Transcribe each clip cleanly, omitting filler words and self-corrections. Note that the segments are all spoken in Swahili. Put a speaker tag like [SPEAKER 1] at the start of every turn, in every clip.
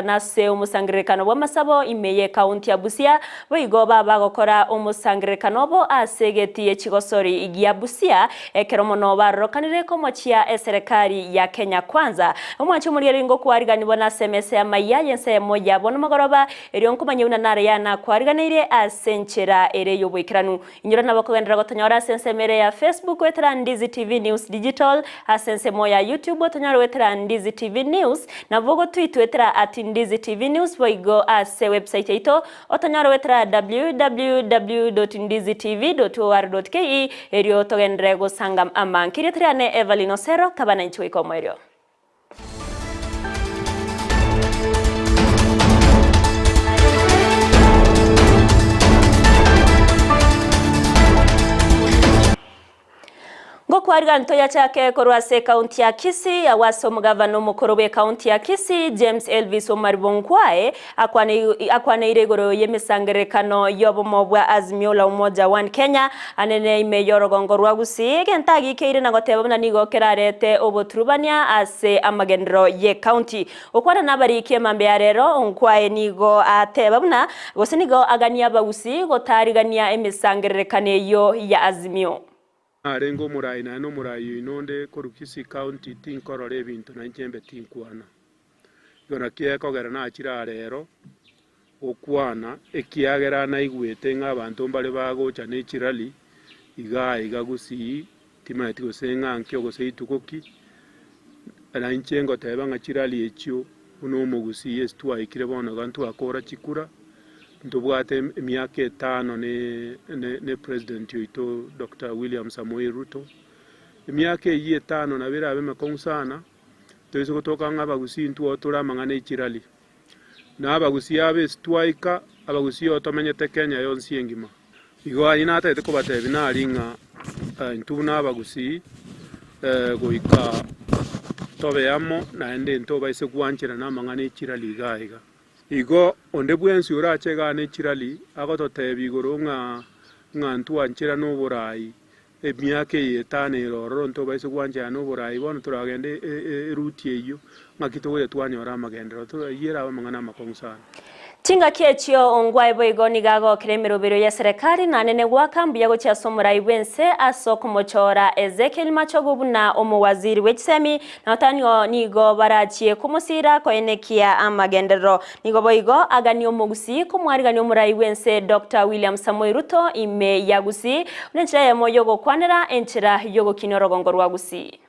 [SPEAKER 1] nase umusangirikano bw'amasabo imeye kaunti ya Busia boigo baba gukora umusangirikano bo asegeti ekigosori igia Busia ekeromono barokanire ko mochia serikali ya Kenya kwanza umwacho muri ringo kwariganibwa na SMS ya Amayia Ensa Eyemo bono magoroba erionkumanyuna nare yana kwariganire asenchera ere yobwikiranu inyura nabakogendera gotanyora sensemere ya Facebook wetera Ndizi TV News Digital asense moya YouTube otanyora wetera Ndizi TV News na vogo tweet wetera Ndizi TV News boigo ase website ito otanyora wetera www.ndizitv.or.ke erio togendere gusanga amankiri triane Everline Osero kabana nchwe komerio Ngokwariga ntoya chake korwase kaunti ya Kisii awaso mugavano mukorobe kaunti ya Kisii James Elvis Omaribongwae akwane iregoro yemisangerekano yobomo bwa Azimio la Umoja One Kenya anene imeyorogongo rwa Gusii gentagi keire nagotebona nigo kerarete oboturubania ase amagendro ye county okwana nabarikie mambe ya rero onkwae nigo atebabuna gosinigo agania bagusii gotarigania emisangerekane yo ya Azimio
[SPEAKER 2] Arengo murai na no murai inonde korukisi county tinkorore bintu na njembe tinkwana yona kieko gera na achira rero okwana ekiagera na igwete ng'abantu mbale bagocha ne chirali iga Gusii timati gosenga nkyo gosei tukoki na nchengo teba ng'achirali echyo uno mu Gusii estwa ikire bono gantu akora chikura ntubwate miaka 5 ne president yoito Dr. William Samoei Ruto miaka 5 na bira abeme konsana tuzo kutoka ngaba Gusii ntu otura mangane ichirali na abagusii abe stwaika abagusii otomenyete Kenya yonsi engima igo ayina ate ko batebi na ringa ntu na abagusii goika tobe yamo na ende nto baise kuanchira na mangane ichirali gaiga igo onde bwensi urachega ne chirali agototebi igoro ngantu anchira no burai emiake 5 roro nto baise kwanja no burai bono turagende route eyo makito twanyora amagendero turayira abamangana makonsana
[SPEAKER 1] Tinga kiechio ongwae boigoni gago kremerobero ya serikali na nene wakambu yago cha somurai wense asoko mochora Ezekiel Machogubu na omuwaziri wechisemi na otanyo nigo barachie kumusira koenekia amagendero nigo boigo agani omugusii kumwarigani omurai wense Dr. William Samoei Ruto ime ya Gusii unenchira Eyemo yogo kwanera enchira yogo kinorogongo rwa Gusii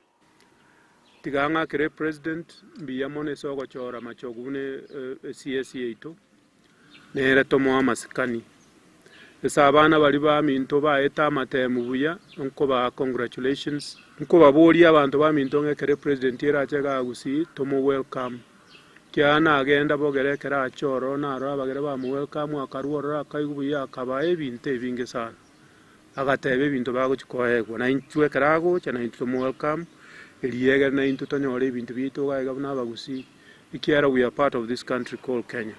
[SPEAKER 2] tiganga kere president mbiyamone sogo chora Machogune CSA ito nere tomo amasikani esa abana bali ba minto ba eta matemu buya nko ba congratulations nko babori abantu ba minto ngekere president era achega Gusii tomo welcome kyana agenda bogere kera achoro naro abagere ba mu welcome akaruora akayubuya akabaye binte binge sana agatebe binto bago chikoego na inchwe kerago chana tomo welcome eliega na into tonyore bintu bito gaiga na Gusii ikiara we are part of this country called Kenya.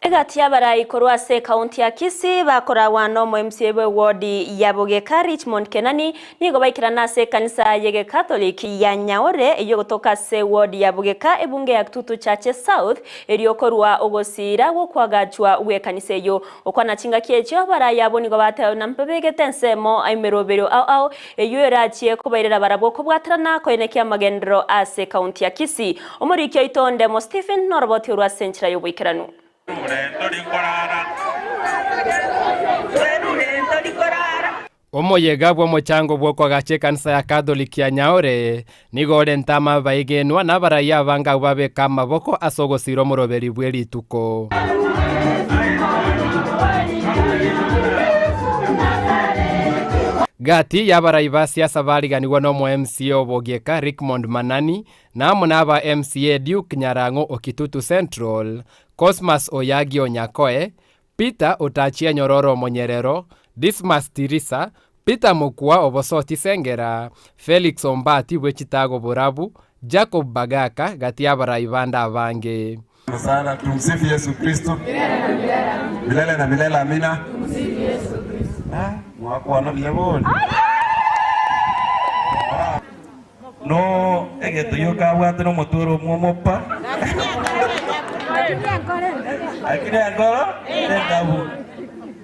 [SPEAKER 1] Egati yabarai korwase kaunti ya Kisii bakora wano mo MCA wodi ya Bogeka Richmond Kenani nigo baikira nase kanisa yege Catholic ya Nyaore iyo kutoka se wodi ya Bogeka ebunge ya Tutu Church South eriokorwa ogosira wo kwagachwa we kanisa yo okwana chinga kiechyo barai yabo nigo batayo nampebege tensemo aimerobero au eyo erachie kubairera barabwo kubwatrana koeneki amagendero ase kaunti ya Kisii omurikyo itonde mo Stephen Norboti urwa senchira yo bwikiranu
[SPEAKER 3] Omoyega bwo mochango bwo kwagache kanisa ya Catholic ya Nyaore nigo rentama baigenwa na baraya banga babe kama boko asogosiro moroberi bweri tuko Gati yabaraiba siasa bariganirwa no mu MCA Bogeka Richmond Manani na munaba MCA Duke Nyarango Okitutu Central Cosmas Oyagi Onyakoe Peter Otachia Nyororo Monyerero Dismas Tirisa Peter Mukua Obosoti Sengera Felix Ombati Wechitago Burabu Jacob Bagaka gati yabaraibanda abange
[SPEAKER 4] sana. Tumsifu Yesu Kristo milele na milele, amina.
[SPEAKER 5] Tumsifu Yesu Kristo.
[SPEAKER 4] Mwakuana bileboni no egeto yoka bwate no motoro mwomopa Akini angoro ndabu.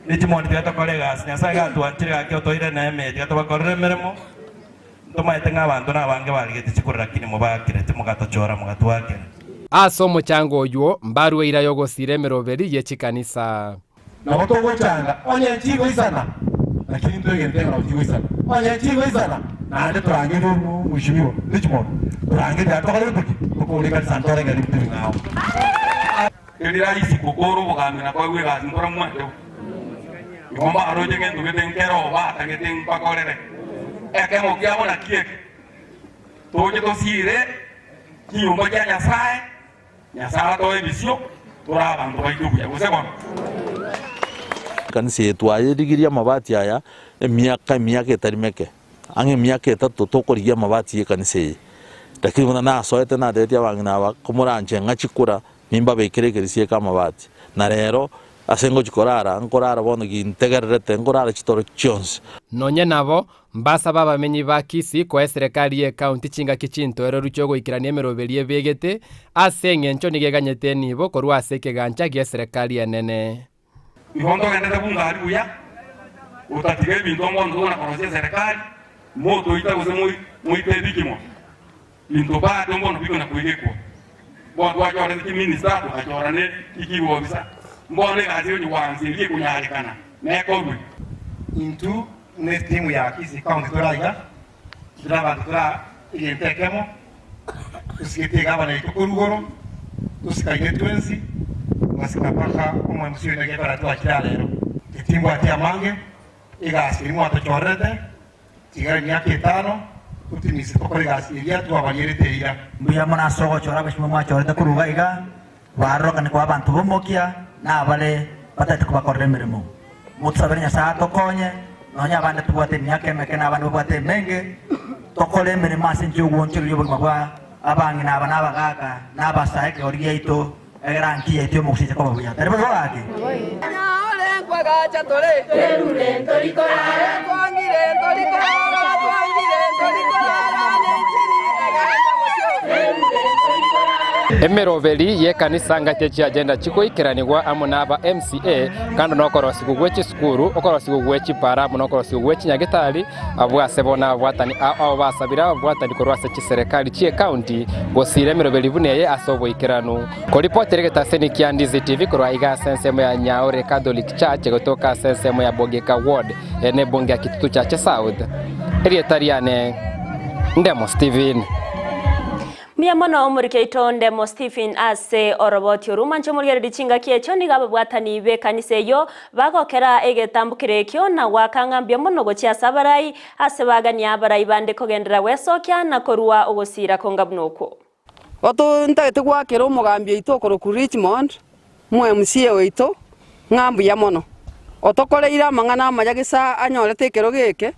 [SPEAKER 4] Nichimondi tigato kolegas nyasaye gatwatire gakyo toire na eme tigato bakorere meremo. Tomaitenga abantu nabange barigete chikurira kini mubakirete mugatochora mugatwakira.
[SPEAKER 3] Aso muchango oywo mbaru ira yogosire meroberi yechikanisa.
[SPEAKER 4] Na watu wochanga onye chigo isana. Lakini ndio yentenga na chigo isana. Onye chigo isana. Na ande turange mushimiwa. Nichimondi. Turange datokale buki. Kukulika santore ngari bitu ngao.
[SPEAKER 5] Kedira isi kokoro bukamina kwa wega ndora mwate. Ngomba aroje ngendo ngetenkero ba tangeten pakorere. Ekemo kiamo na kiek. Toje to sire kiyumba ya nyasaye. Nyasaye to ebisio turaba ndo baituku ya kusekwa.
[SPEAKER 6] Kanisa yetu ayirigiria mabati aya miaka itarimeke. Ange miaka itatu tokorigia mabati ye kanisa ye. Lakini mwana na soete na deti abangina ba komuranje ngachikura nimba bekerekerisiye kama mabati. Na rero asengo chikorara nkorara bono gintegererete nkorara chitoro chionse.
[SPEAKER 3] Nonye nabo mbasa baba menyi ba Kisii kwa serikali ye county chinga kichinto ero ruchogo ikiranie meroberie begete asenge ncho nigeganyete nibo korwa aseke gancha ge serikali enene.
[SPEAKER 5] Ihondo gendete bunga haribuya utatige bintu ngondo na korosia serikali moto itaguze muy pedikimo. Bintu ba dombo no biko na kuigekwa. Bo twachora ki minister tukachora ne ikiwo bisa. Mbone gazi yo wanzilie kunyalikana. Nekodwe.
[SPEAKER 7] Intu ne timu ya Kisii County turaiga. Turaba tura iyentekemo. Usikete gabana ikurugoro. Usikaige twensi. Wasikapaka umwe msio ndege para tuachira lero. Timu atia mange igasirimu atochorete. Tigari myaka 5 utimisi tokore gasiria twabanyerete ira.
[SPEAKER 8] Mbuya mona sogo chora bashimo machorete kuruga iga. Waroka ni kwa abantu bomokia na bale batatu kubakorera mirimo. Mutsabere nyasaye tokonye nonya abandi tubwate myaka emeke n'abandi bubwate menge tokole mirimo asinje ubunche y'ubugima bwa abangi n'abana abagaka n'abasaye ke oriye ito eranki yityo mukusije ko babuya tari bwage nyale kwagacha tole terure torikora twangire torikora twangire torikora
[SPEAKER 3] Emeroveli ye kanisa ngatechi agenda chiko ikiranirwa amunaba MCA kandi nokorosi kugwechi skuru okorosi kugwechi para munokorosi kugwechi nyagitali abwase bona abwatani abo basabira abwatani korwase chi serikali chi county Gusii Emeroveli buneye asobo ikiranu ko report regeta seniki ya Ndizi TV korwa iga sensemo ya Nyaore Catholic Church kutoka sensemo ya Bogeka Ward ene bonge ya Kitutu Church South Erietariane Ndemo Steven
[SPEAKER 1] Miyamono umurike itonde mo Stephen ase oroboti rumancho murigere dichinga kiecho nigaba bwatani be kanise yo bagokera egetambukire kyo na wakangambye mono gochya sabarai ase bagania abarai bande kogendera wesokya na korua ogosira kongabnuko
[SPEAKER 9] Oto ntagete gwakera omugambye itokoro ku Richmond mwe MCA weito ngambu ya mono otokoreira amangana amajagisa anyorete kero geke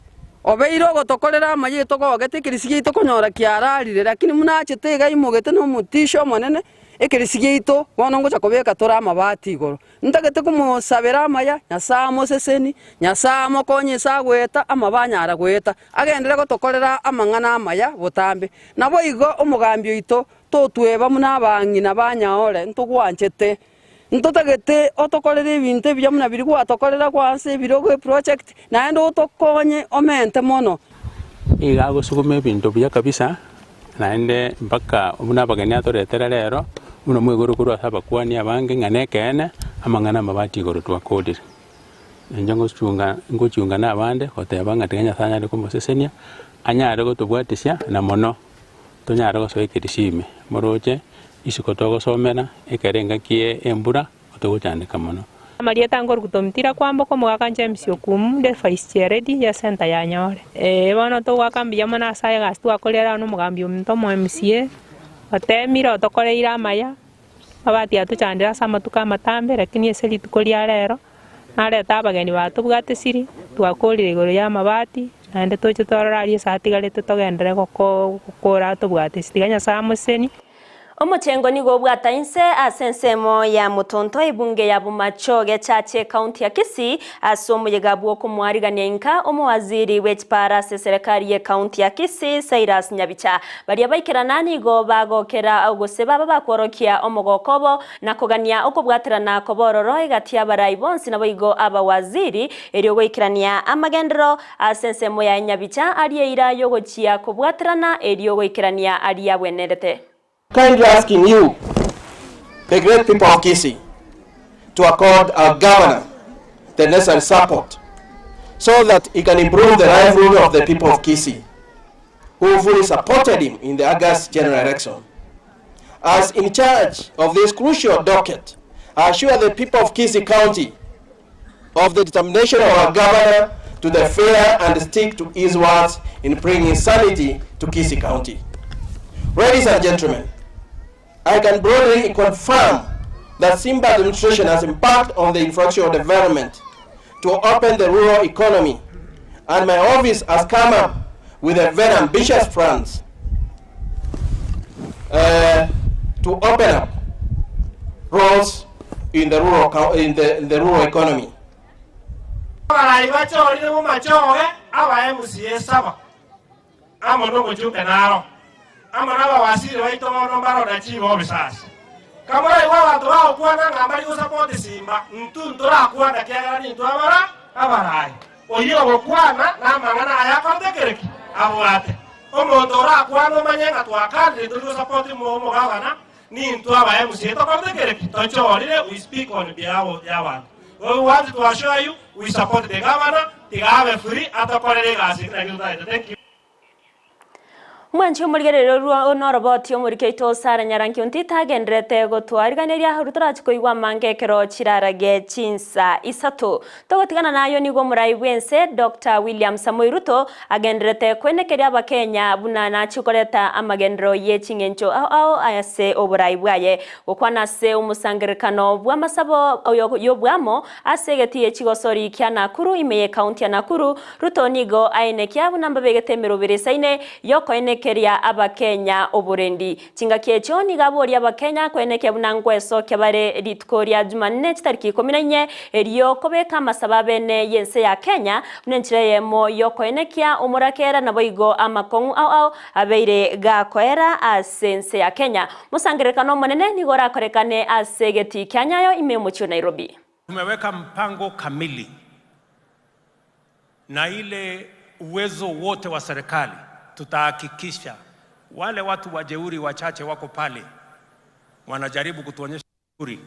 [SPEAKER 9] obeiro gotokorera amaye tokogete kirisigie tokonyora kiararire lakini munachete gaimugete no mutisho monene ekirisigie ito bono ngocha kobeka tora amabati igoro ntagete kumusabera amaya nyasamo seseni nyasamo konyesa gweta amabanyara gweta agendere gotokorera amangana amaya botambe nabo igo omugambyo ito totweba munabangi nabanyaore ntugwanchete ntotagete otokorera ibintu bya munabiri gwatokorera kwanse birogo project naende otokonye omente mono
[SPEAKER 10] igago sukume bintu bya kabisa naende mpaka munabageni atoretera rero uno mwegoro kurwa sabakwani abange nganekene amangana mabati igoro twakodire enjongo ngochunga nabande koteba ngateganya sanya de komosesenia anyare gotubwatisya na mono tonyare gosoekerishime moroche isikotogo somena ekerenga kie embura otogochandika mono
[SPEAKER 11] Maria tangor kutomtira kwambo ko mugakanje msiokum de vice ready ya center ya Nyore bono to wakambia mana saye gastu akolera no mugambio mto mo MCA otemira otokoreira amaya abati atuchandira samatuka matambe lakini eseli tukolia rero nareta abageni batubwate siri twakorire igoro ya mabati ande toche torararie satigarete togendere gukora tubwate sitiganya samuseni
[SPEAKER 1] Omochengo nigo bwatainse asensemo ya mutonto ibunge ya bumachoge chache kaunti ya Kisii asomuyega bwoko mwarigania inka omwaziri wechipara serikali ya kaunti ya Kisii Cyrus Nyabicha bari abaikirana nigo bagokera ogoseba babakorokia omogokobo na kogania okobwaterana kobororo igatia barai bonsi nabo igo abawaziri eryo goikirania amagendero asensemo ya Nyabicha ariyeira yogochia kobwaterana eryo goikirania ariya bwenerete.
[SPEAKER 12] Kindly asking you, the great people of Kisii, to accord our governor the necessary support so that he can improve the livelihood of the people of Kisii, who fully supported him in the August general election. As in charge of this crucial docket, I assure the people of Kisii County of the determination of our governor to the fair and stick to his words in bringing sanity to Kisii County. Ladies and gentlemen, I can broadly confirm that Simba administration has embarked on the infrastructural development to open the rural economy, and my office has come up with a very ambitious plans to open up roads in the rural economy.
[SPEAKER 7] Amaraba wasiri waito nombaro na chivo obisasi. Kamara iwa watu wao kuana ngambali support Simba. Ntuntura kuana kiagani ntwamara abarai. Oyo gokuana na mangana ayakondekereki abulate. Omontora kuana manyenga twakandi ndu support mo gavana ni ntwaba MC to kondekereki. Tonchorire we speak on behalf ya wan. We want to assure you we support the governor. Tigave free atakorere gasi na yuta. Thank you.
[SPEAKER 1] Mwanchi umurgerero onoroboti omurikeito Sara Nyarankyunti tagendrete gotwariganiria rutorachi igwa mangekero chirarage chinsa isatu togotigana nayo nigo murai wense Dr. William Samoei Ruto agendrete kwenekeria abakenya bunana chikoreta amagendero yechingencho ao ayase oburai bwaye gukwana se umusangirikano bw'amasabo yobwamo asegetiye chigosori kya Nakuru imeye county ya Nakuru Ruto nigo ainekia bunamba begetemero biresaine yoko keria abakenya oburendi chingakie choni gabori abakenya kweneke bunangweso kebare litkoria Jumanne tariki 14 eriyo kobeka masababene yense ya Kenya munenchire Eyemo yokoenekia umurakera naboigo amakongu au abeire gakoera asense ya Kenya musangirekano monene nigora korekane asegeti Kyanyayo imemucho Nairobi.
[SPEAKER 13] Tumeweka mpango kamili na ile uwezo wote wa serikali. Tutahakikisha wale watu wajeuri wachache wako pale wanajaribu kutuonyesha jeuri,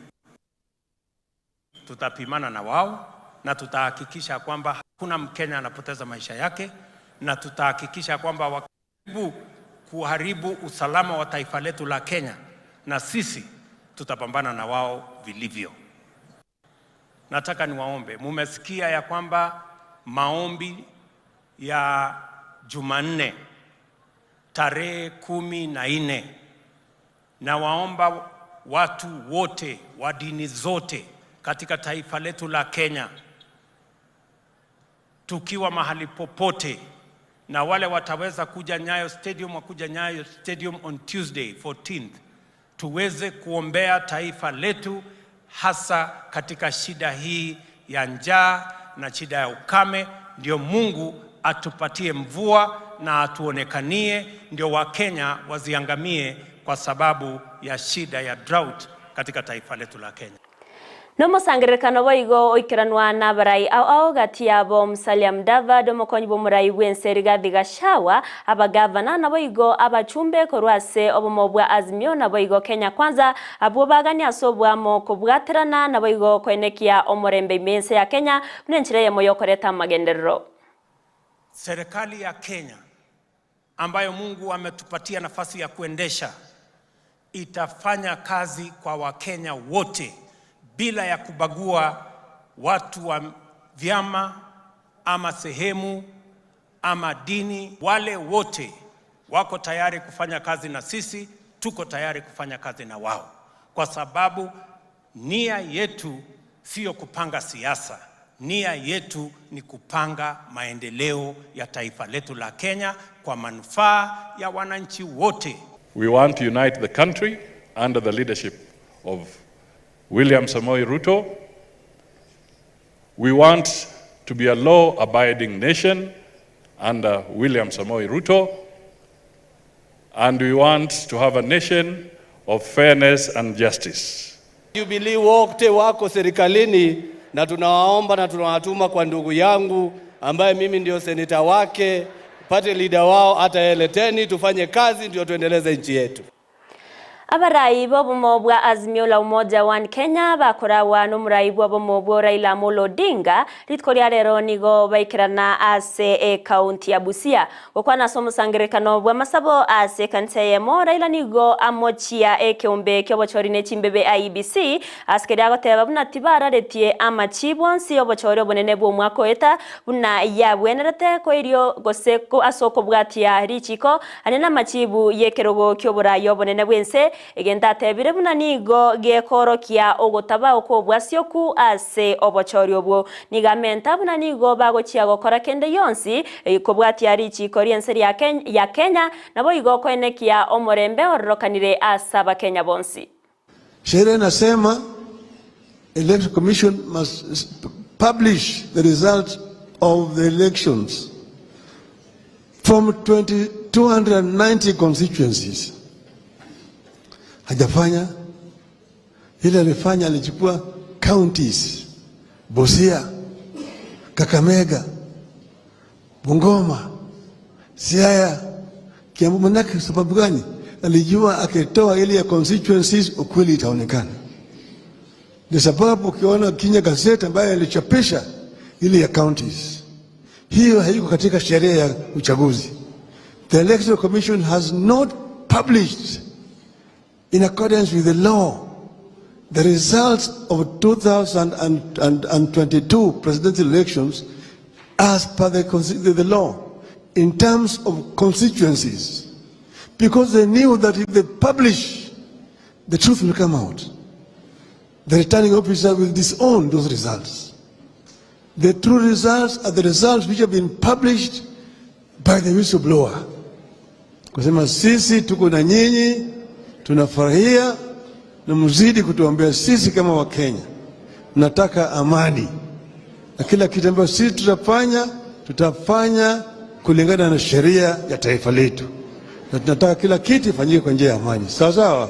[SPEAKER 13] tutapimana na wao na tutahakikisha kwamba hakuna Mkenya anapoteza maisha yake, na tutahakikisha kwamba wakaribu kuharibu usalama wa taifa letu la Kenya, na sisi tutapambana na wao vilivyo. Nataka niwaombe, mumesikia ya kwamba maombi ya Jumanne tarehe 14 na waomba watu wote wa dini zote katika taifa letu la Kenya, tukiwa mahali popote, na wale wataweza kuja Nyayo Stadium wakuja Nyayo Stadium on Tuesday 14th, tuweze kuombea taifa letu hasa katika shida hii ya njaa na shida ya ukame, ndio Mungu atupatie mvua na atuonekanie, ndio Wakenya waziangamie kwa sababu ya shida ya drought katika taifa letu la Kenya.
[SPEAKER 1] Nomo sangirekano boigo oikiranwa na barai au gatiabo Musalia Mudavadi omokonyi bomurai wense Rigathi Gachagua abagavana na boigo abachumbe korwase obomobwa Azimio na boigo Kenya Kwanza abobagani asobwamo kobwaterana na boigo kwenekia omorembe imense ya Kenya munenchire Eyemo yokoreta magenderero.
[SPEAKER 13] Serikali ya Kenya ambayo Mungu ametupatia nafasi ya kuendesha itafanya kazi kwa Wakenya wote bila ya kubagua watu wa vyama ama sehemu ama dini. Wale wote wako tayari kufanya kazi na sisi, tuko tayari kufanya kazi na wao, kwa sababu nia yetu sio kupanga siasa. Nia yetu ni kupanga maendeleo ya taifa letu la Kenya kwa manufaa ya wananchi wote.
[SPEAKER 14] We want to unite the country under the leadership of William Samoei Ruto. We want to be a law-abiding nation under William Samoei Ruto, and we want to have a nation of fairness and justice.
[SPEAKER 15] Jubilee wote wako serikalini na tunawaomba na tunawatuma kwa ndugu yangu ambaye mimi ndio seneta wake, pate leader wao ataeleteni tufanye kazi ndio tuendeleze nchi yetu.
[SPEAKER 1] Abarai bobo bwa Azimio la Umoja wa Kenya bakorawa n'umurai bobo bwa Raila Amolo Odinga ritkoria rero nigo baikirana ase county ya Busia gukwana somusangirekano bwa masabo ase kanse Eyemo Raila nigo amochia ekeombe kyobochorine chimbebe IBC askeria goteba buna tibara retie amachibonsi obochore obonene bwo mwako eta buna yabwenerete ko irio goseko asoko bwatia richiko anena machibu yekerogo kyobora yobonene bwense egenda tebire buna nigo gekorokia ogotaba okobwasioku ase obochori obwo nigamenta buna nigo bagochia gokora kende yonsi ikobwatia richi koriense ya Kenya nabo igo koenekia omorembe ororokanire asaba Kenya bonsi.
[SPEAKER 16] Sheria inasema Election Commission must publish the results of the elections from 290 constituencies. Hajafanya ile alifanya, alichukua counties Busia, Kakamega, Bungoma, Siaya, Kiambu. Manake sababu gani? Alijua akitoa ile ya constituencies ukweli itaonekana. Ni sababu ukiona Kenya gazeti ambayo alichapisha ile ya counties, hiyo haiko katika sheria ya uchaguzi. The Election Commission has not published in accordance with the law the results of 2022 presidential elections as per the law in terms of constituencies, because they knew that if they publish, the truth will come out. The returning officer will disown those results. The true results are the results which have been published by the whistleblower. Kusema sisi tuko na nyinyi, tunafurahia na mzidi kutuombea sisi kama Wakenya. Nataka amani. Na kila kitu ambacho sisi tutafanya kulingana na sheria ya taifa letu. Na tunataka kila kitu ifanyike kwa njia ya amani. Sawa sawa?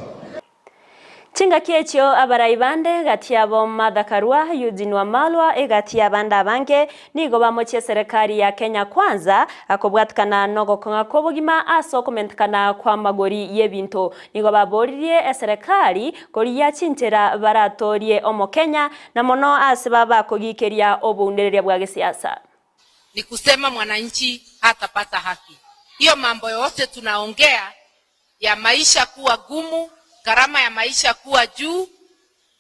[SPEAKER 1] Chinga kiechio abaraibande gatiabo madhakarua Eugene Wamalwa egatia banda bange nigo bamochie serikali ya Kenya kwanza akobwatkana nogo konga kobogima aso komentkana kwa magori yebinto nigo baboririe serikali kori ya chintera baratorie omo Kenya na mono asibaba kogikeria obundereria bwa gisiasa.
[SPEAKER 17] Ni kusema mwananchi hatapata haki. Hiyo mambo yote tunaongea ya maisha kuwa gumu, gharama ya maisha kuwa juu,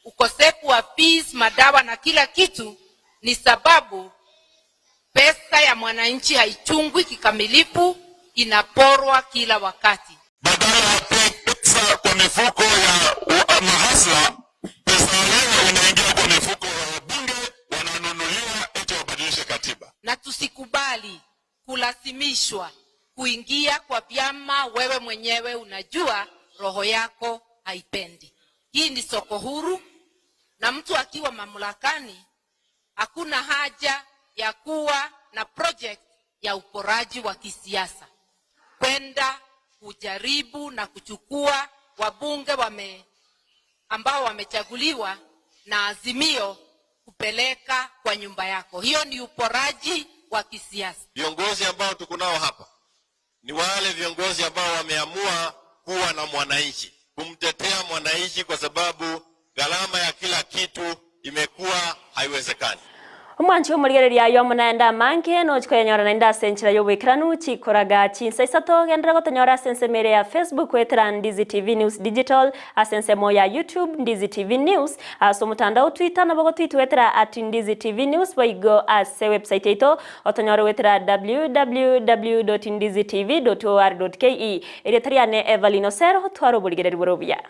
[SPEAKER 17] ukosefu wa fees, madawa na kila kitu, ni sababu pesa ya mwananchi haichungwi kikamilifu, inaporwa kila wakati.
[SPEAKER 18] Badala ya pesa kwa mifuko ya mahasla, pesa yenyewe inaingia kwa mifuko ya wabunge, wananunuliwa eti wabadilishe katiba.
[SPEAKER 17] Na tusikubali kulazimishwa kuingia kwa vyama wewe mwenyewe unajua roho yako haipendi. Hii ni soko huru, na mtu akiwa mamlakani hakuna haja ya kuwa na project ya uporaji wa kisiasa, kwenda kujaribu na kuchukua wabunge ambao wamechaguliwa na Azimio kupeleka kwa nyumba yako. Hiyo ni uporaji wa kisiasa.
[SPEAKER 18] Viongozi ambao tuko nao hapa ni wale viongozi ambao wameamua kuwa na mwananchi, kumtetea mwananchi, kwa sababu gharama ya kila kitu imekuwa haiwezekani.
[SPEAKER 1] Umwanchi umurigereria yo munaenda manke no chiko yanyora nainda senchira yo wekiranu chikoraga chinsa isato gendera gotanyora sense mere ya Facebook wetera Ndizi TV News Digital asense mo ya YouTube Ndizi TV News aso mutandao Twitter na bogo tweet wetera @Ndizi TV News waigo ase website ito otanyora wetera www.ndizitv.or.ke eretariane Everline Osero twaro burigereri borobia.